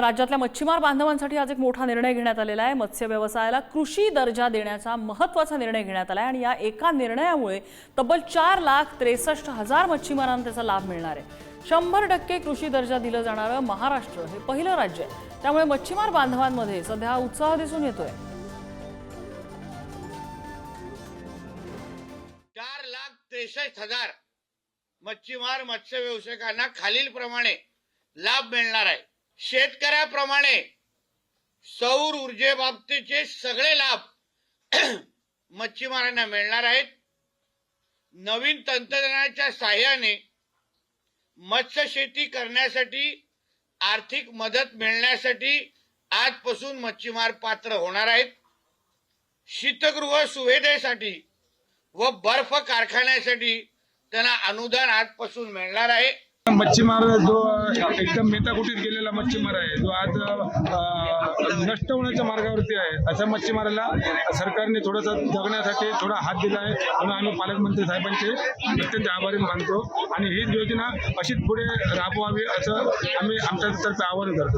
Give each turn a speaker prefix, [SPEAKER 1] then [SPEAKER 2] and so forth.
[SPEAKER 1] राज्यातल्या मच्छीमार बांधवांसाठी आज एक मोठा निर्णय घेण्यात आलेला आहे। मत्स्य व्यवसायाला कृषी दर्जा देण्याचा महत्त्वाचा निर्णय घेण्यात आला आहे आणि या एका निर्णयामुळे तब्बल 4,63,000 मच्छीमारांना त्याचा लाभ मिळणार आहे। 100% कृषी दर्जा दिला जाणारं महाराष्ट्र हे पहिलं राज्य आहे। त्यामुळे मच्छीमार बांधवांमध्ये सध्या उत्साह दिसून येतोय।
[SPEAKER 2] 4,63,000 मच्छीमार मत्स्य व्यवसायिकांना खालील प्रमाणे लाभ मिळणार आहे। शेतकऱ्याप्रमाणे सौर ऊर्जेबाबतीचे सगळे लाभ मच्छीमारांना मिळणार आहेत। नवीन तंत्रज्ञानाच्या सहाय्याने मत्स्य शेती करण्यासाठी आर्थिक मदत मिळण्यासाठी आजपासून मच्छीमार पात्र होणार आहेत। शीतगृह सुविधेसाठी व बर्फ कारखान्यासाठी त्यांना अनुदान आजपासून मिळणार आहे।
[SPEAKER 3] मच्छीमार जो एकदम मेटाकुटीत गेलेला मच्छीमार आहे, जो आज नष्ट होण्याच्या मार्गावरती आहे, अशा मच्छीमाराला सरकारने थोडासा जगण्यासाठी थोडा हात दिला आहे म्हणून आम्ही पालकमंत्री साहेबांचे अत्यंत आभारी मानतो आणि ही योजना अशीच पुढे राबवावी असं आम्ही आमच्यातर्फे आवाहन करतो।